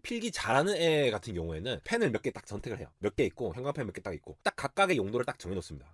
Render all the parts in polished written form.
필기 잘하는 애 같은 경우에는 펜을 몇 개 딱 선택을 해요. 몇 개 있고 형광펜 몇 개 딱 있고 딱 각각의 용도를 딱 정해놓습니다.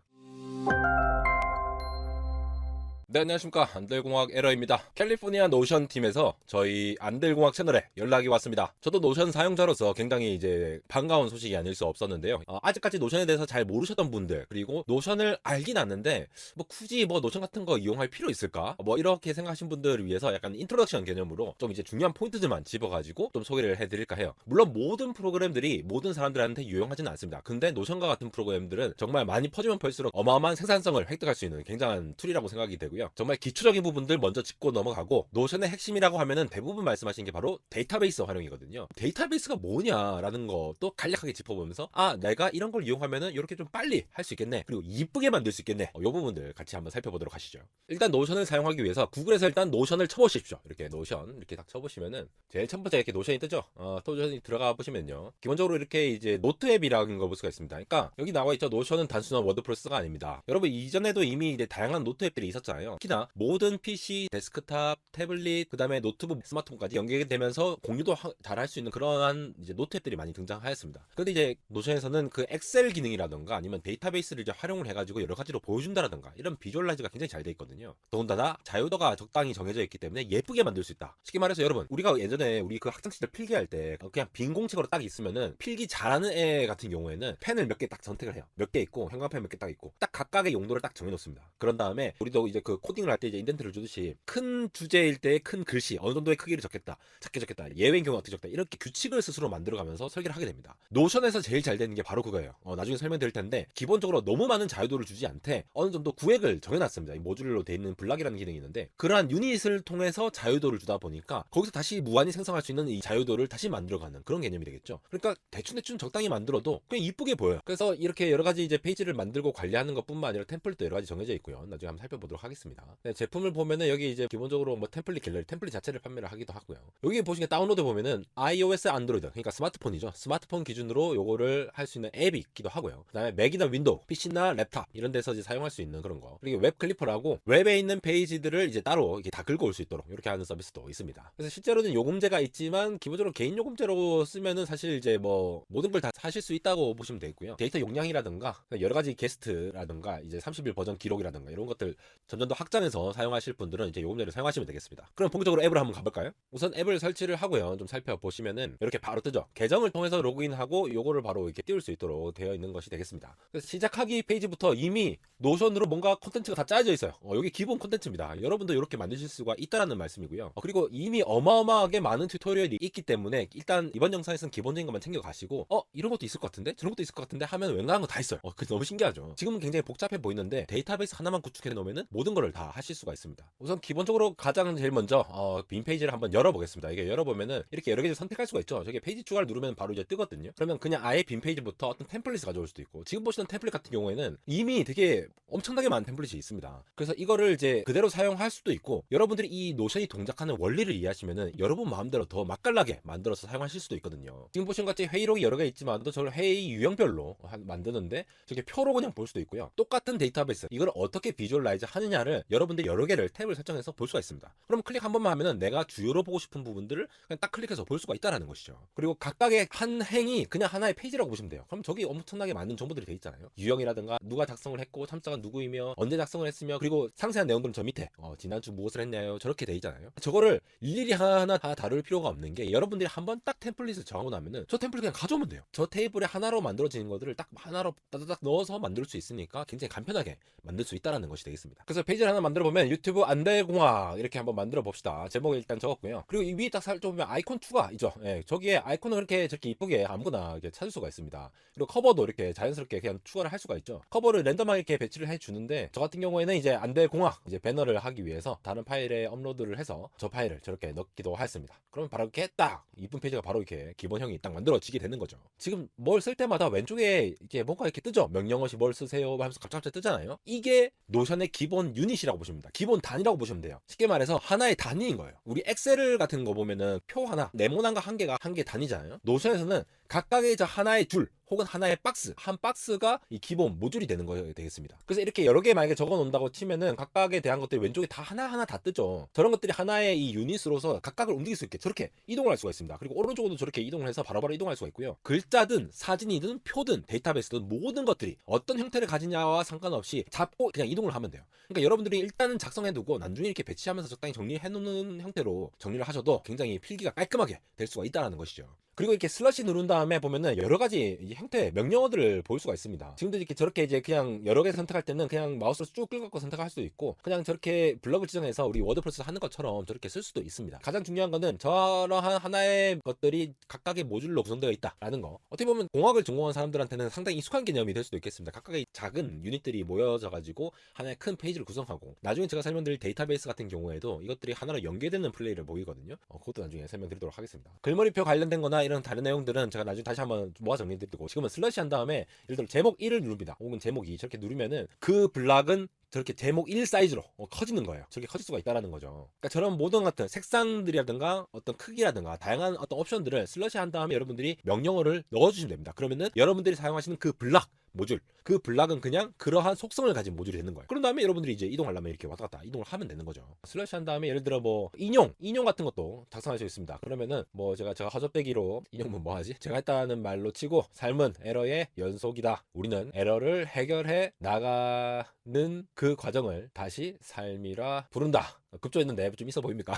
네, 안녕하십니까. 안들공학 에러입니다. 캘리포니아 노션 팀에서 저희 안들공학 채널에 연락이 왔습니다. 저도 노션 사용자로서 굉장히 이제 반가운 소식이 아닐 수 없었는데요. 아직까지 노션에 대해서 잘 모르셨던 분들, 그리고 노션을 알긴 아는데 뭐 굳이 뭐 노션 같은 거 이용할 필요 있을까? 뭐 이렇게 생각하신 분들을 위해서 약간 인트로덕션 개념으로 좀 이제 중요한 포인트들만 집어가지고 좀 소개를 해드릴까 해요. 물론 모든 프로그램들이 모든 사람들한테 유용하지는 않습니다. 근데 노션과 같은 프로그램들은 정말 많이 퍼지면 퍼질수록 어마어마한 생산성을 획득할 수 있는 굉장한 툴이라고 생각이 되고요. 정말 기초적인 부분들 먼저 짚고 넘어가고, 노션의 핵심이라고 하면은 대부분 말씀하시는 게 바로 데이터베이스 활용이거든요. 데이터베이스가 뭐냐라는 것도 간략하게 짚어보면서 내가 이런 걸 이용하면은 이렇게 좀 빨리 할 수 있겠네, 그리고 이쁘게 만들 수 있겠네, 이 부분들 같이 한번 살펴보도록 하시죠. 일단 노션을 사용하기 위해서 구글에서 일단 노션을 쳐보십시오. 이렇게 노션 이렇게 딱 쳐보시면은 제일 첫 번째 이렇게 노션이 뜨죠. 노션이 들어가 보시면요, 기본적으로 이렇게 이제 노트 앱이라는 걸 볼 수가 있습니다. 그러니까 여기 나와 있죠. 노션은 단순한 워드프레스가 아닙니다. 여러분 이전에도 이미 이제 다양한 노트 앱들이 있었잖아요. 특히나 모든 PC, 데스크탑, 태블릿, 그 다음에 노트북, 스마트폰까지 연결이 되면서 공유도 잘 할 수 있는 그러한 이제 노트 앱들이 많이 등장하였습니다. 근데 이제 노션에서는 그 엑셀 기능이라던가 아니면 데이터베이스를 이제 활용을 해가지고 여러 가지로 보여준다라던가 이런 비주얼라이즈가 굉장히 잘 돼 있거든요. 더군다나 자유도가 적당히 정해져 있기 때문에 예쁘게 만들 수 있다. 쉽게 말해서 여러분, 우리가 예전에 우리 그 학창시절 필기할 때 그냥 빈 공책으로 딱 있으면은 필기 잘하는 애 같은 경우에는 펜을 몇 개 딱 선택을 해요. 몇 개 있고 형광펜 몇 개 딱 있고 딱 각각의 용도를 딱 정해놓습니다. 그런 다음에 우리도 이제 그 코딩을 할 때 이제 인덴트를 주듯이 큰 주제일 때 큰 글씨 어느 정도의 크기를 적겠다, 작게 적겠다, 예외인 경우 어떻게 적다, 이렇게 규칙을 스스로 만들어가면서 설계를 하게 됩니다. 노션에서 제일 잘 되는 게 바로 그거예요. 나중에 설명드릴 텐데, 기본적으로 너무 많은 자유도를 주지 않되 어느 정도 구획을 정해놨습니다. 이 모듈로 돼 있는 블락이라는 기능이 있는데, 그러한 유닛을 통해서 자유도를 주다 보니까 거기서 다시 무한히 생성할 수 있는 이 자유도를 다시 만들어가는 그런 개념이 되겠죠. 그러니까 대충 적당히 만들어도 그냥 이쁘게 보여요. 그래서 이렇게 여러 가지 이제 페이지를 만들고 관리하는 것뿐만 아니라 템플릿도 여러 가지 정해져 있고요. 나중에 한번 살펴보도록 하겠습니다. 네, 제품을 보면은 여기 이제 기본적으로 뭐 템플릿 갤러리, 템플릿 자체를 판매를 하기도 하고요. 여기 보시면 다운로드 보면은 iOS, 안드로이드, 그러니까 스마트폰이죠. 스마트폰 기준으로 요거를 할 수 있는 앱이 있기도 하고요. 그 다음에 맥이나 윈도우, PC나 랩탑 이런 데서 이제 사용할 수 있는 그런 거. 그리고 웹 클리퍼라고 웹에 있는 페이지들을 이제 따로 이게 다 긁어올 수 있도록 이렇게 하는 서비스도 있습니다. 그래서 실제로는 요금제가 있지만 기본적으로 개인 요금제로 쓰면은 사실 이제 뭐 모든 걸 다 사실 수 있다고 보시면 되겠고요. 데이터 용량이라든가 여러 가지 게스트라든가 이제 30일 버전 기록이라든가 이런 것들 점점 더 확장해서 사용하실 분들은 이제 요금제를 사용하시면 되겠습니다. 그럼 본격적으로 앱을 한번 가볼까요? 우선 앱을 설치를 하고요. 좀 살펴보시면은 이렇게 바로 뜨죠. 계정을 통해서 로그인하고 요거를 바로 이렇게 띄울 수 있도록 되어 있는 것이 되겠습니다. 그래서 시작하기 페이지부터 이미 노션으로 뭔가 콘텐츠가 다 짜여져 있어요. 여기 기본 콘텐츠입니다. 여러분도 이렇게 만드실 수가 있다라는 말씀이고요. 그리고 이미 어마어마하게 많은 튜토리얼이 있기 때문에 일단 이번 영상에서는 기본적인 것만 챙겨가시고 이런 것도 있을 것 같은데? 저런 것도 있을 것 같은데? 하면 웬간한 거 다 있어요. 그게 너무 신기하죠. 지금은 굉장히 복잡해 보이는데 데이터베이스 하나만 구축해 놓으면은 모든 거를 다 하실 수가 있습니다. 우선 기본적으로 가장 제일 먼저 빈 페이지를 한번 열어보겠습니다. 이게 열어보면은 이렇게 여러 개 선택할 수가 있죠. 저게 페이지 추가를 누르면 바로 이제 뜨거든요. 그러면 그냥 아예 빈 페이지부터 어떤 템플릿을 가져올 수도 있고, 지금 보시는 템플릿 같은 경우에는 이미 되게 엄청나게 많은 템플릿이 있습니다. 그래서 이거를 이제 그대로 사용할 수도 있고, 여러분들이 이 노션이 동작하는 원리를 이해하시면은 여러분 마음대로 더 맛깔나게 만들어서 사용하실 수도 있거든요. 지금 보신 것 같이 회의록이 여러 개 있지만 또 저를 회의 유형별로 만드는데 저게 표로 그냥 볼 수도 있고요. 똑같은 데이터베이스 이걸 어떻게 비주얼라이즈 하느냐를 여러분들이 여러 개를 탭을 설정해서 볼 수가 있습니다. 그럼 클릭 한 번만 하면은 내가 주요로 보고 싶은 부분들을 그냥 딱 클릭해서 볼 수가 있다라는 것이죠. 그리고 각각의 한 행이 그냥 하나의 페이지라고 보시면 돼요. 그럼 저기 엄청나게 많은 정보들이 돼 있잖아요. 유형이라든가 누가 작성을 했고 참사가 누구이며 언제 작성을 했으며, 그리고 상세한 내용들은 저 밑에 지난주 무엇을 했나요? 저렇게 돼 있잖아요. 저거를 일일이 하나하나 다 다룰 필요가 없는 게, 여러분들이 한번 딱 템플릿을 정하고 나면은 저 템플릿 그냥 가져오면 돼요. 저 테이블에 하나로 만들어지는 것들을 딱 하나로 따다닥 넣어서 만들 수 있으니까 굉장히 간편하게 만들 수 있다라는 것이 되겠습니다. 그래서 페이지를 하나 만들어 보면 유튜브 안달공학 이렇게 한번 만들어 봅시다. 제목을 일단 적었고요. 그리고 이 위에 딱 살펴보면 아이콘 추가이죠. 저기에 아이콘을 그렇게 저렇게 이쁘게 아무거나 이렇게 찾을 수가 있습니다. 그리고 커버도 이렇게 자연스럽게 그냥 추가를 할 수가 있죠. 커버를 랜덤하게 이렇게 배치를 해주는데, 저 같은 경우에는 이제 안달공학 이제 배너를 하기 위해서 다른 파일에 업로드를 해서 저 파일을 저렇게 넣기도 하였습니다. 그러면 바로 이렇게 딱 이쁜 페이지가 바로 이렇게 기본형이 딱 만들어지게 되는 거죠. 지금 뭘 쓸 때마다 왼쪽에 이게 뭔가 이렇게 뜨죠. 명령어시 뭘 쓰세요 하면서 갑자기 뜨잖아요. 이게 노션의 기본 유닛이라고 보시면 됩니다. 기본 단위라고 보시면 돼요. 쉽게 말해서 하나의 단위인 거예요. 우리 엑셀 같은 거 보면은 표 하나, 네모난 거 한 개가 한 개 단위잖아요. 노션에서는 각각의 저 하나의 줄 혹은 하나의 박스, 한 박스가 이 기본 모듈이 되는 거예요 되겠습니다. 그래서 이렇게 여러 개 만약에 적어 놓는다고 치면은 각각에 대한 것들이 왼쪽에 다 하나하나 다 뜨죠. 저런 것들이 하나의 이 유닛으로서 각각을 움직일 수 있게 저렇게 이동을 할 수가 있습니다. 그리고 오른쪽으로도 저렇게 이동을 해서 바로바로 이동할 수가 있고요. 글자든 사진이든 표든 데이터베이스든 모든 것들이 어떤 형태를 가지냐와 상관없이 잡고 그냥 이동을 하면 돼요. 그러니까 여러분들이 일단은 작성해두고 나중에 이렇게 배치하면서 적당히 정리해놓는 형태로 정리를 하셔도 굉장히 필기가 깔끔하게 될 수가 있다는 것이죠. 그리고 이렇게 슬러시 누른 다음에 보면은 여러 가지 형태의 명령어들을 볼 수가 있습니다. 지금도 이렇게 저렇게 이제 그냥 여러 개 선택할 때는 그냥 마우스로 쭉 끌고 선택할 수도 있고, 그냥 저렇게 블럭을 지정해서 우리 워드 프로세스 하는 것처럼 저렇게 쓸 수도 있습니다. 가장 중요한 거는 저러한 하나의 것들이 각각의 모듈로 구성되어 있다라는 거. 어떻게 보면 공학을 전공한 사람들한테는 상당히 익숙한 개념이 될 수도 있겠습니다. 각각의 작은 유닛들이 모여져 가지고 하나의 큰 페이지를 구성하고, 나중에 제가 설명드릴 데이터베이스 같은 경우에도 이것들이 하나로 연계되는 플레이를 보이거든요. 그것도 나중에 설명드리도록 하겠습니다. 글머리표 관련된 거나 이런 다른 내용들은 제가 나중에 다시 한번 모아 정리해드리고, 지금은 슬러시 한 다음에 예를 들어 제목 1을 누릅니다. 혹은 제목 2 저렇게 누르면은 그 블락은 저렇게 제목 1 사이즈로 커지는 거예요. 저렇게 커질 수가 있다는 거죠. 그러니까 저런 모든 같은 색상들이라든가 어떤 크기라든가 다양한 어떤 옵션들을 슬러시 한 다음에 여러분들이 명령어를 넣어주시면 됩니다. 그러면은 여러분들이 사용하시는 그 블락 모듈, 그 블락은 그냥 그러한 속성을 가진 모듈이 되는 거예요. 그런 다음에 여러분들이 이제 이동하려면 이렇게 왔다 갔다 이동을 하면 되는 거죠. 슬러시 한 다음에 예를 들어 뭐 인용 같은 것도 작성할 수 있습니다. 그러면은 뭐 제가 허접대기로 인용문 뭐 하지? 제가 했다는 말로 치고, 삶은 에러의 연속이다. 우리는 에러를 해결해 나가는 그 과정을 다시 삶이라 부른다. 급조했는데 좀 있어 보입니까?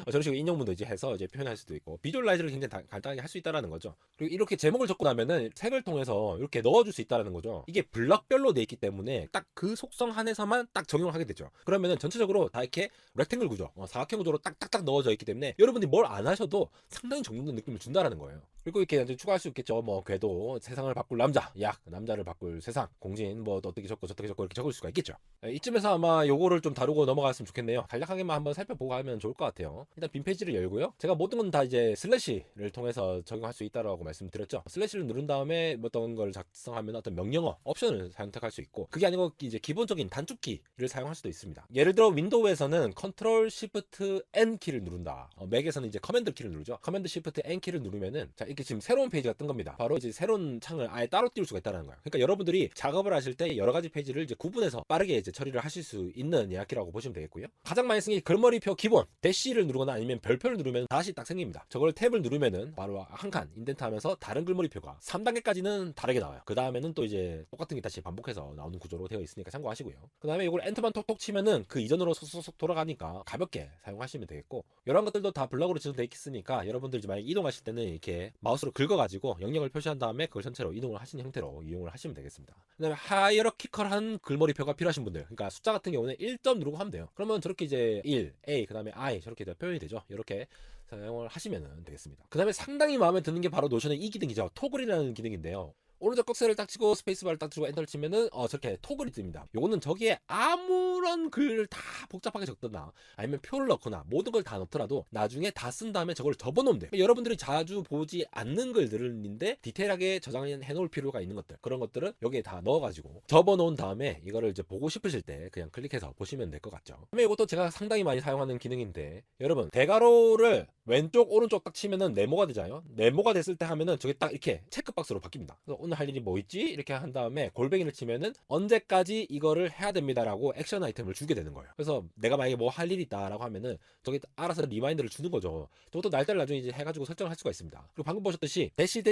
저런 식으로 인용문도 이제 해서 이제 표현할 수도 있고, 비주얼라이즈를 굉장히 간단하게 할 수 있다라는 거죠. 그리고 이렇게 제목을 적고 나면은 색을 통해서 이렇게 넣어줄 수 있다라는 거죠. 이게 블럭별로 돼 있기 때문에 딱 그 속성 안에서만 딱 적용을 하게 되죠. 그러면은 전체적으로 다 이렇게 렉탱글 구조, 사각형 구조로 딱딱딱 넣어져 있기 때문에 여러분들이 뭘 안 하셔도 상당히 정돈된 느낌을 준다라는 거예요. 그리고 이렇게 이제 추가할 수 있겠죠. 뭐 궤도, 세상을 바꿀 남자, 약, 남자를 바꿀 세상, 공진, 뭐 어떻게 적고 저떻게 적고 이렇게 적을 수가 있겠죠. 이쯤에서 아마 요거를 좀 다루고 넘어갔으면 좋겠네요. 간략하게만 한번 살펴보고 가면 좋을 것 같아요. 일단 빈 페이지를 열고요. 제가 모든 건 다 이제 슬래시를 통해서 적용할 수 있다라고 말씀드렸죠. 슬래시를 누른 다음에 어떤 걸 작성하면 어떤 명령어, 옵션을 선택할 수 있고, 그게 아니고 이제 기본적인 단축키를 사용할 수도 있습니다. 예를 들어 윈도우에서는 컨트롤 시프트 N 키를 누른다. 맥에서는 이제 커맨드 키를 누르죠. 커맨드 시프트 N 키를 누르면은 자, 이렇게 지금 새로운 페이지가 뜬 겁니다. 바로 이제 새로운 창을 아예 따로 띄울 수가 있다는 거예요. 그러니까 여러분들이 작업을 하실 때 여러 가지 페이지를 이제 구분해서 빠르게 이제 처리를 하실 수 있는 예약키라고 보시면 되겠고요. 가장 많이 쓰는 게 글머리표 기본 대시를 누르거나 아니면 별표를 누르면 다시 딱 생깁니다. 저걸 탭을 누르면은 바로 한 칸 인덴트 하면서 다른 글머리표가 3단계까지는 다르게 나와요. 그 다음에는 또 이제 똑같은 게 다시 반복해서 나오는 구조로 되어 있으니까 참고하시고요. 그 다음에 이걸 엔터만 톡톡 치면은 그 이전으로 속속속 돌아가니까 가볍게 사용하시면 되겠고, 이런 것들도 다 블럭으로 지정되어 있으니까 여러분들 이제 만약 이동하실 때는 이렇게 마우스로 긁어가지고 영역을 표시한 다음에 그걸 전체로 이동을 하시는 형태로 이용을 하시면 되겠습니다. 그 다음에 하이어러키컬한 글머리표가 필요하신 분들, 그러니까 숫자 같은 경우는 1점 누르고 하면 돼요. 그러면 저렇게 이제 1, A, 그 다음에 I 저렇게 표현이 되죠. 이렇게 사용을 하시면 되겠습니다. 그 다음에 상당히 마음에 드는 게 바로 노션의 이 기능이죠. 토글이라는 기능인데요. 오른쪽 꺽쇠를 딱 치고 스페이스바를 딱 치고 엔터를 치면은 저렇게 토글이 뜹니다. 요거는 저기에 아무런 글을 다 복잡하게 적거나 아니면 표를 넣거나 모든 걸 다 넣더라도 나중에 다 쓴 다음에 저걸 접어놓으면 돼요. 여러분들이 자주 보지 않는 글들인데 디테일하게 저장해 놓을 필요가 있는 것들, 그런 것들은 여기에 다 넣어가지고 접어놓은 다음에 이거를 이제 보고 싶으실 때 그냥 클릭해서 보시면 될 것 같죠. 그다음에 이것도 제가 상당히 많이 사용하는 기능인데, 여러분 대괄호를 왼쪽 오른쪽 딱 치면은 네모가 되잖아요. 네모가 됐을 때 하면은 저게 딱 이렇게 체크박스로 바뀝니다. 그래서 오늘 할 일이 뭐 있지? 이렇게 한 다음에 골뱅이를 치면은 언제까지 이거를 해야 됩니다라고 액션 아이템을 주게 되는 거예요. 그래서 내가 만약에 뭐 할 일이 있다라고 하면은 저게 알아서 리마인드를 주는 거죠. 저것도 날짜를 나중에 이제 해가지고 설정을 할 수가 있습니다. 그리고 방금 보셨듯이 대시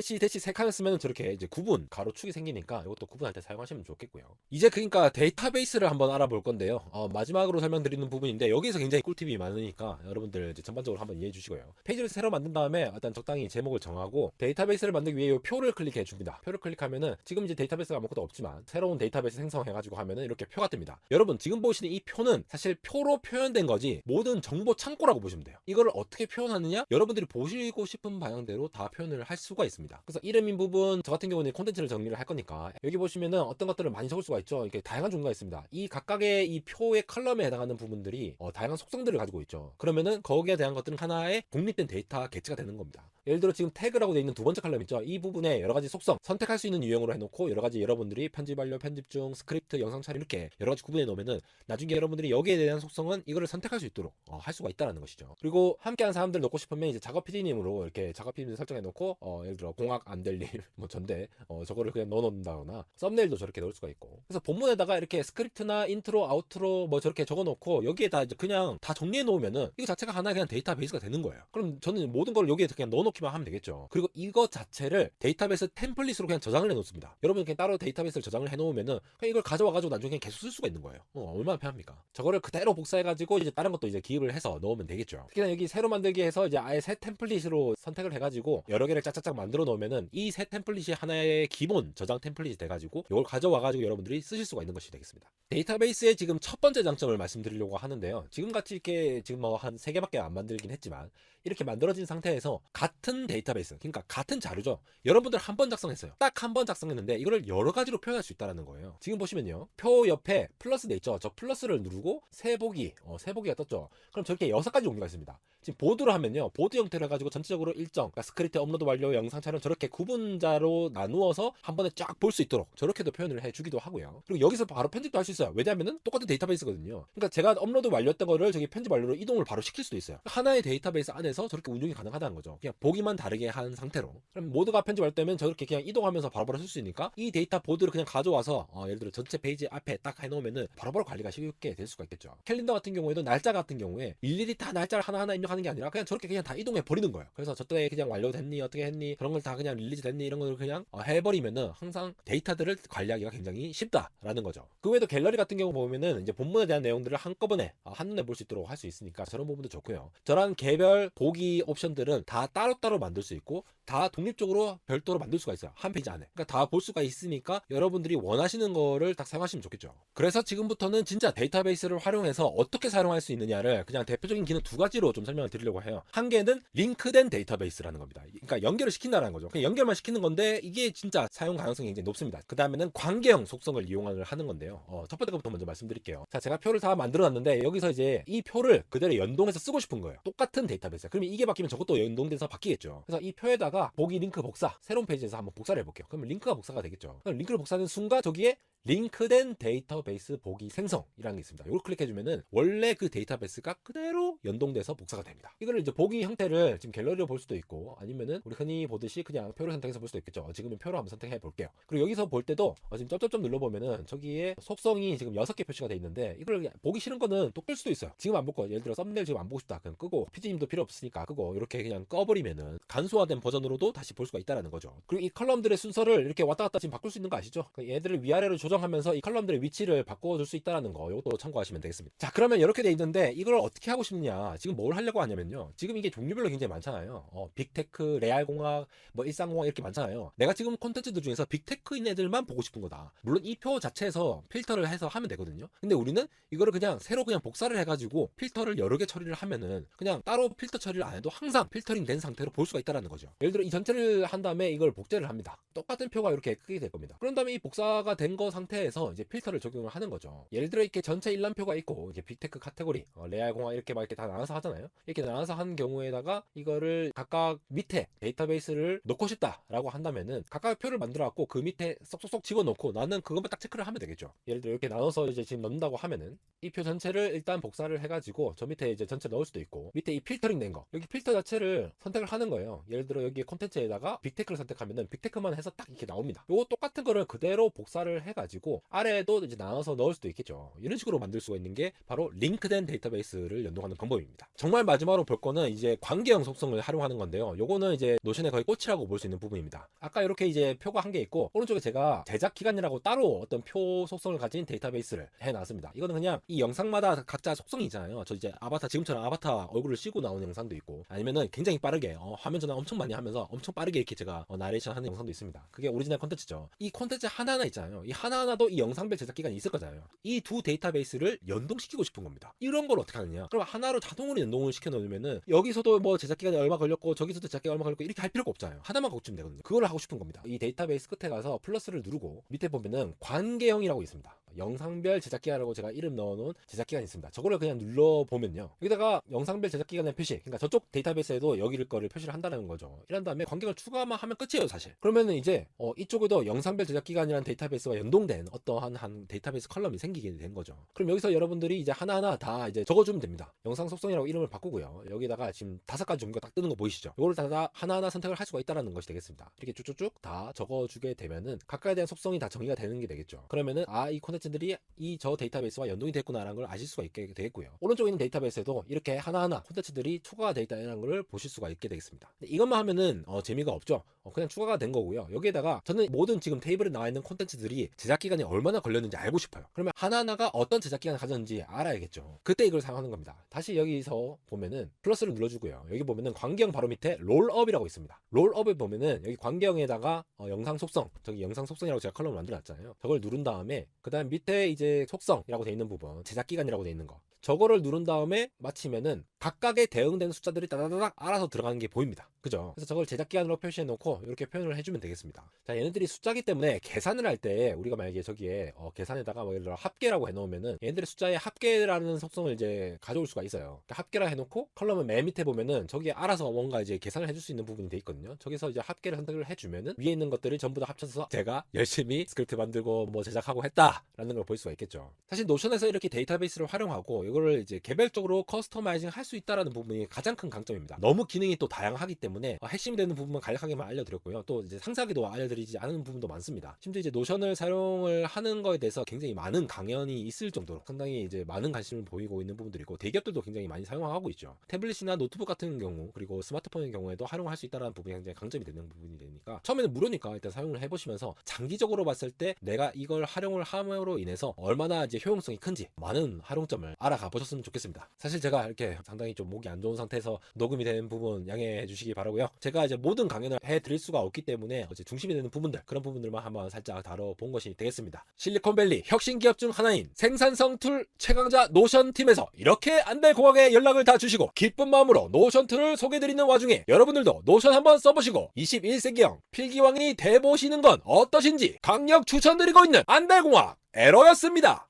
세 칸을 쓰면은 저렇게 이제 구분 가로축이 생기니까 이것도 구분할 때 사용하시면 좋겠고요. 이제 그러니까 데이터베이스를 한번 알아볼 건데요. 마지막으로 설명드리는 부분인데 여기서 굉장히 꿀팁이 많으니까 여러분들 이제 전반적으로 한번 이해해 주시고요. 페이지를 새로 만든 다음에 일단 적당히 제목을 정하고 데이터베이스를 만들기 위해 이 표를 클릭해 줍니다. 표를 클릭하면은 지금 이제 데이터베이스가 아무것도 없지만 새로운 데이터베이스 생성해가지고 하면은 이렇게 표가 뜹니다. 여러분 지금 보시는 이 표는 사실 표로 표현된 거지 모든 정보 창고라고 보시면 돼요. 이거를 어떻게 표현하느냐? 여러분들이 보시고 싶은 방향대로 다 표현을 할 수가 있습니다. 그래서 이름인 부분, 저 같은 경우는 콘텐츠를 정리를 할 거니까 여기 보시면은 어떤 것들을 많이 적을 수가 있죠. 이렇게 다양한 종류가 있습니다. 이 각각의 이 표의 컬럼에 해당하는 부분들이 다양한 속성들을 가지고 있죠. 그러면은 거기에 대한 것들은 하나의 독립된 데이터 개체가 되는 겁니다. 예를 들어 지금 태그라고 되어 있는 두 번째 칼럼 있죠. 이 부분에 여러 가지 속성 선택할 수 있는 유형으로 해놓고 여러 가지 여러분들이 편집 완료, 편집 중, 스크립트, 영상 처리 이렇게 여러 가지 구분해 놓으면은 나중에 여러분들이 여기에 대한 속성은 이거를 선택할 수 있도록 할 수가 있다는 것이죠. 그리고 함께하는 사람들 넣고 싶으면 이제 작업 PD님으로 이렇게 작업 PD 설정해 놓고 예를 들어 공학 안될님 뭐 전대 저거를 그냥 넣어놓는다거나 썸네일도 저렇게 넣을 수가 있고. 그래서 본문에다가 이렇게 스크립트나 인트로, 아우트로 뭐 저렇게 적어놓고 여기에다 이제 그냥 다 정리해 놓으면은 이거 자체가 하나의 그냥 데이터베이스가 되는 거예요. 그럼 저는 모든 걸 여기에 그냥 넣어놓기만 하면 되겠죠. 그리고 이거 자체를 데이터베이스 템플릿으로 그냥 저장을 해놓습니다. 여러분 그냥 따로 데이터베이스를 저장을 해놓으면은 그냥 이걸 가져와가지고 나중에 그냥 계속 쓸 수가 있는 거예요. 얼마나 편합니까? 저거를 그대로 복사해가지고 이제 다른 것도 이제 기입을 해서 넣으면 되겠죠. 특히나 여기 새로 만들기 해서 이제 아예 새 템플릿으로 선택을 해가지고 여러 개를 짝짝짝 만들어 놓으면은 이 새 템플릿이 하나의 기본 저장 템플릿이 돼가지고 이걸 가져와가지고 여러분들이 쓰실 수가 있는 것이 되겠습니다. 데이터베이스의 지금 첫 번째 장점을 말씀드리려고 하는데요. 지금같이 이렇게 지금 뭐 한 3개밖에 안 만들긴 했지만 이렇게 만들어진 상태에서 같은 데이터베이스, 그러니까 같은 자료죠. 여러분들 한 번 작성했어요. 딱 한 번 작성했는데 이거를 여러 가지로 표현할 수 있다는 거예요. 지금 보시면요. 표 옆에 플러스 돼 있죠. 저 플러스를 누르고 세보기가 떴죠. 그럼 저렇게 6가지 종류가 있습니다. 지금 보드로 하면요. 보드 형태를 가지고 전체적으로 일정, 그러니까 스크립트 업로드 완료, 영상 촬영 저렇게 구분자로 나누어서 한 번에 쫙 볼 수 있도록 저렇게도 표현을 해주기도 하고요. 그리고 여기서 바로 편집도 할 수 있어요. 왜냐하면은 똑같은 데이터베이스거든요. 그러니까 제가 업로드 완료했던 거를 저기 편집 완료로 이동을 바로 시킬 수도 있어요. 하나의 데이터베이스 안에서 저렇게 운용이 가능하다는 거죠. 그냥 보기만 다르게 한 상태로. 그럼 모드가 편집 완료되면 저렇게 그냥 이동하면서 바로바로 쓸 수 있으니까 이 데이터 보드를 그냥 가져와서 예를 들어 전체 페이지 앞에 딱 해놓으면은 바로바로 관리가 쉽게 될 수가 있겠죠. 캘린더 같은 경우에도 날짜 같은 경우에 일일이 다 날짜를 하나하나 입력하는 게 아니라 그냥 저렇게 그냥 다 이동해 버리는 거예요. 그래서 저때 그냥 완료됐니 어떻게 했니 그런 걸 다 그냥 릴리즈 됐니 이런 걸 그냥 해버리면은 항상 데이터들을 관리하기가 굉장히 쉽다라는 거죠. 그 외에도 갤러리 같은 경우 보면은 이제 본문에 대한 내용들을 한꺼번에 한눈에 볼 수 있도록 할 수 있으니까 저런 부분도 좋고요. 저런 개별 보기 옵션들은 다 따로따로 만들 수 있고 다 독립적으로 별도로 만들 수가 있어요. 한 페이지 안에. 그러니까 다 볼 수가 있으니까 여러분들이 원하시는 거를 딱 사용하시면 좋겠죠. 그래서 지금부터는 진짜 데이터베이스를 활용해서 어떻게 사용할 수 있느냐를 그냥 대표적인 기능 2가지로 좀 설명을 드리려고 해요. 한 개는 링크된 데이터베이스라는 겁니다. 그러니까 연결을 시킨다는 거죠. 그냥 연결만 시키는 건데 이게 진짜 사용 가능성이 굉장히 높습니다. 그 다음에는 관계형 속성을 이용을 하는 건데요. 첫 번째 것부터 먼저 말씀드릴게요. 자, 제가 표를 다 만들어 놨는데 여기서 이제 이 표를 그대로 연동해서 쓰고 싶은 거예요. 똑같은 데이터베이스. 그러면 이게 바뀌면 저것도 연동돼서 바뀌겠죠. 그래서 이 표에다가 보기 링크 복사, 새로운 페이지에서 한번 복사를 해볼게요. 그러면 링크가 복사가 되겠죠. 그럼 링크를 복사하는 순간 저기에 링크된 데이터베이스 보기 생성이라는 게 있습니다. 이걸 클릭해주면은 원래 그 데이터베이스가 그대로 연동돼서 복사가 됩니다. 이거를 이제 보기 형태를 지금 갤러리로 볼 수도 있고 아니면은 우리 흔히 보듯이 그냥 표를 선택해서 볼 수도 있겠죠. 지금은 표로 한번 선택해 볼게요. 그리고 여기서 볼 때도 지금 점점점 눌러보면은 저기에 속성이 지금 6개 표시가 돼 있는데 이걸 보기 싫은 거는 또 끌 수도 있어요. 지금 안 볼 거, 예를 들어 썸네일 지금 안 보고 싶다 그럼 끄고 PD님도 필요 없으니까 끄고 이렇게 그냥 꺼버리면은 간소화된 버전으로도 다시 볼 수가 있다는 거죠. 그리고 이 컬럼들의 순서를 이렇게 왔다 갔다 지금 바꿀 수 있는 거 아시죠? 얘들을 위아래로 조정하면서 이 컬럼들의 위치를 바꿔줄 수 있다는 거 이것도 참고하시면 되겠습니다. 자, 그러면 이렇게 돼 있는데 이걸 어떻게 하고 싶냐, 지금 뭘 하려고 하냐면요, 지금 이게 종류별로 굉장히 많잖아요. 빅테크, 레알공학, 뭐 일상공학 이렇게 많잖아요. 내가 지금 콘텐츠들 중에서 빅테크인 애들만 보고 싶은 거다. 물론 이 표 자체에서 필터를 해서 하면 되거든요. 근데 우리는 이거를 그냥 새로 그냥 복사를 해가지고 필터를 여러 개 처리를 하면은 그냥 따로 필터 처리를 안 해도 항상 필터링 된 상태로 볼 수가 있다는 거죠. 예를 들어 이 전체를 한 다음에 이걸 복제를 합니다. 똑같은 표가 이렇게 크게 될 겁니다. 그런 다음에 이 복사가 된 거 상태에서 이제 필터를 적용을 하는 거죠. 예를 들어 이렇게 전체 일람표가 있고 이제 빅테크 카테고리, 레알공학 이렇게 막 이렇게 다 나눠서 하잖아요. 이렇게 나눠서 한 경우에다가 이거를 각각 밑에 데이터베이스를 넣고 싶다라고 한다면은 각각 표를 만들어 갖고 그 밑에 쏙쏙쏙 집어넣고 나는 그것만 딱 체크를 하면 되겠죠. 예를 들어 이렇게 나눠서 이제 지금 넣는다고 하면은 이 표 전체를 일단 복사를 해가지고 저 밑에 이제 전체 넣을 수도 있고 밑에 이 필터링 된 거 여기 필터 자체를 선택을 하는 거예요. 예를 들어 여기 콘텐츠에다가 빅테크를 선택하면은 빅테크만 해서 딱 이렇게 나옵니다. 요거 똑같은 거를 그대로 복사를 해가지고 아래에도 이제 나눠서 넣을 수도 있겠죠. 이런 식으로 만들 수가 있는 게 바로 링크된 데이터베이스를 연동하는 방법입니다. 정말 마지막으로 볼 거는 이제 관계형 속성을 활용하는 건데요. 요거는 이제 노션의 거의 꽃이라고 볼 수 있는 부분입니다. 아까 이렇게 이제 표가 한 개 있고 오른쪽에 제가 제작 기간이라고 따로 어떤 표 속성을 가진 데이터베이스를 해놨습니다. 이거는 그냥 이 영상마다 각자 속성이 있잖아요. 저 이제 아바타, 지금처럼 아바타 얼굴을 씌고 나오는 영상도 있고 아니면은 굉장히 빠르게 화면 전환 엄청 많이 하면서 엄청 빠르게 이렇게 제가 나레이션 하는 영상도 있습니다. 그게 오리지널 콘텐츠죠. 이 콘텐츠 하나하나 있잖아요. 이 하나하나도 이 영상별 제작 기간이 있을 거잖아요. 이 두 데이터베이스를 연동시키고 싶은 겁니다. 이런 걸 어떻게 하느냐, 그럼 하나로 자동으로 연동을 시켜 놓으면은 여기서도 뭐 제작 기간이 얼마 걸렸고 저기서도 제작 기간이 얼마 걸렸고 이렇게 할 필요가 없잖아요. 하나만 고치면 되거든요. 그걸 하고 싶은 겁니다. 이 데이터베이스 끝에 가서 플러스를 누르고 밑에 보면은 관계형이라고 있습니다. 영상별 제작기간이라고 제가 이름 넣어놓은 제작기간이 있습니다. 저거를 그냥 눌러보면요, 여기다가 영상별 제작기간의 표시, 그러니까 저쪽 데이터베이스에도 여기를 거를 표시를 한다는 거죠. 이런 다음에 관객을 추가만 하면 끝이에요 사실. 그러면은 이제 이쪽에도 영상별 제작기간이라는 데이터베이스와 연동된 어떠한 한 데이터베이스 컬럼이 생기게 된 거죠. 그럼 여기서 여러분들이 이제 하나하나 다 이제 적어주면 됩니다. 영상 속성이라고 이름을 바꾸고요, 여기다가 지금 5가지 종류가 딱 뜨는 거 보이시죠? 이거를 다 하나하나 선택을 할 수가 있다는 것이 되겠습니다. 이렇게 쭉쭉쭉 다 적어주게 되면은 각각에 대한 속성이 다 정의가 되는 게 되겠죠. 그러면은 이 콘텐츠들이 이 저 데이터베이스와 연동이 됐구나라는 걸 아실 수가 있게 되겠고요. 오른쪽에 있는 데이터베이스에도 이렇게 하나하나 콘텐츠들이 추가가 되어 있다는 걸 보실 수가 있게 되겠습니다. 이것만 하면은 재미가 없죠. 그냥 추가가 된 거고요. 여기에다가 저는 모든 지금 테이블에 나와 있는 콘텐츠들이 제작 기간이 얼마나 걸렸는지 알고 싶어요. 그러면 하나하나가 어떤 제작 기간을 가졌는지 알아야겠죠. 그때 이걸 사용하는 겁니다. 다시 여기서 보면은 플러스를 눌러주고요. 여기 보면은 광경 바로 밑에 롤업이라고 있습니다. 롤업에 보면은 여기 광경에다가 영상 속성, 저기 영상 속성이라고 제가 컬럼을 만들어놨잖아요. 저걸 누른 다음에 그 다음 밑에 이제 속성이라고 돼 있는 부분, 제작 기간이라고 돼 있는 거, 저거를 누른 다음에 마치면은 각각의 대응되는 숫자들이 따다다닥 알아서 들어가는 게 보입니다. 그죠? 그래서 저걸 제작기간으로 표시해 놓고 이렇게 표현을 해주면 되겠습니다. 자, 얘네들이 숫자기 때문에 계산을 할 때 우리가 만약에 저기에 계산에다가 뭐 예를 들어 합계라고 해놓으면은 얘네들의 숫자에 합계라는 속성을 이제 가져올 수가 있어요. 그러니까 합계라 해놓고 컬럼은 맨 밑에 보면은 저기에 알아서 뭔가 이제 계산을 해줄 수 있는 부분이 돼 있거든요. 저기서 이제 합계를 선택을 해주면은 위에 있는 것들을 전부 다 합쳐서 제가 열심히 스크립트 만들고 뭐 제작하고 했다라는 걸 볼 수가 있겠죠. 사실 노션에서 이렇게 데이터베이스를 활용하고 이거를 이제 개별적으로 커스터마이징 할 수 있다라는 부분이 가장 큰 강점입니다. 너무 기능이 또 다양하기 때문에 핵심이 되는 부분만 간략하게만 알려드렸고요. 또 이제 상세하게도 알려드리지 않은 부분도 많습니다. 심지어 이제 노션을 사용을 하는 거에 대해서 굉장히 많은 강연이 있을 정도로 상당히 이제 많은 관심을 보이고 있는 부분들이고, 대기업들도 굉장히 많이 사용하고 있죠. 태블릿이나 노트북 같은 경우, 그리고 스마트폰의 경우에도 활용할 수 있다는 부분이 굉장히 강점이 되는 부분이 되니까 처음에는 무료니까 일단 사용을 해보시면서 장기적으로 봤을 때 내가 이걸 활용을 함으로 인해서 얼마나 이제 효용성이 큰지 많은 활용점을 알아가 보셨으면 좋겠습니다. 사실 제가 이렇게 상당히 좀 목이 안 좋은 상태에서 녹음이 되는 부분 양해해 주시기 바라고요. 제가 이제 모든 강연을 해드릴 수가 없기 때문에 이제 중심이 되는 부분들, 그런 부분들만 한번 살짝 다뤄본 것이 되겠습니다. 실리콘밸리 혁신 기업 중 하나인 생산성 툴 최강자 노션 팀에서 이렇게 안달공학에 연락을 다 주시고 기쁜 마음으로 노션 툴을 소개드리는 와중에 여러분들도 노션 한번 써보시고 21세기형 필기왕이 돼보시는 건 어떠신지 강력 추천드리고 있는 안달공학 에러였습니다.